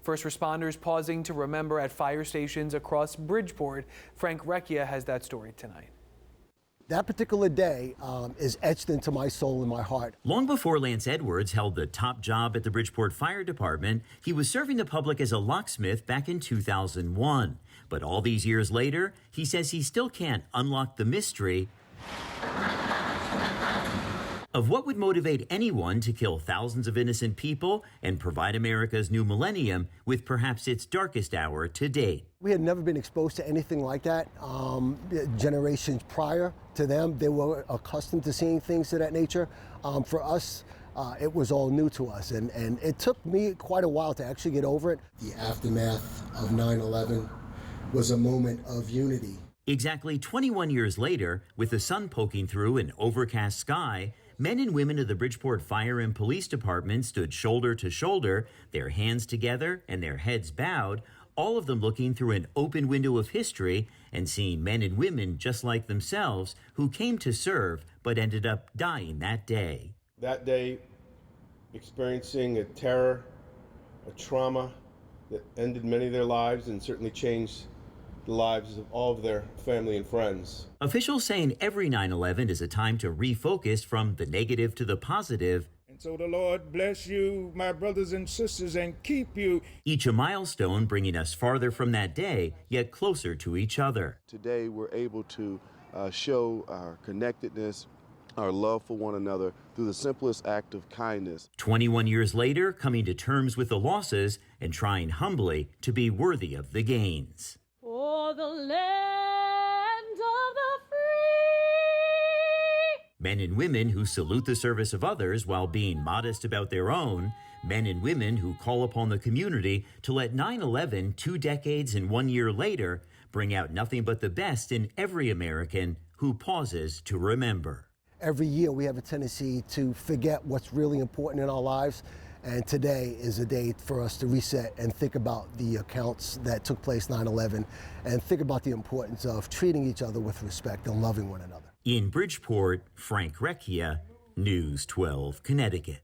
First responders pausing to remember at fire stations across Bridgeport. Frank Recchia has that story tonight. That particular day is etched into my soul and my heart. Long before Lance Edwards held the top job at the Bridgeport Fire Department, he was serving the public as a locksmith back in 2001. But all these years later, he says he still can't unlock the mystery of what would motivate anyone to kill thousands of innocent people and provide America's new millennium with perhaps its darkest hour to date. We had never been exposed to anything like that. Generations prior to them, they were accustomed to seeing things of that nature. For us, it was all new to us, and it took me quite a while to actually get over it. The aftermath of 9/11 was a moment of unity. Exactly 21 years later, with the sun poking through an overcast sky, men and women of the Bridgeport Fire and Police Department stood shoulder to shoulder, their hands together and their heads bowed, all of them looking through an open window of history and seeing men and women just like themselves who came to serve but ended up dying that day. That day, experiencing a terror, a trauma that ended many of their lives and certainly changed the lives of all of their family and friends. Officials saying every 9/11 is a time to refocus from the negative to the positive. And so the Lord bless you, my brothers and sisters, and keep you. Each a milestone bringing us farther from that day, yet closer to each other. Today we're able to show our connectedness, our love for one another through the simplest act of kindness. 21 years later, coming to terms with the losses and trying humbly to be worthy of the gains. For the land of the free. Men and women who salute the service of others while being modest about their own. Men and women who call upon the community to let 9/11, 2 decades and 1 year later, bring out nothing but the best in every American who pauses to remember. Every year we have a tendency to forget what's really important in our lives. And today is a day for us to reset and think about the accounts that took place 9/11 and think about the importance of treating each other with respect and loving one another. In Bridgeport, Frank Recchia, News 12, Connecticut.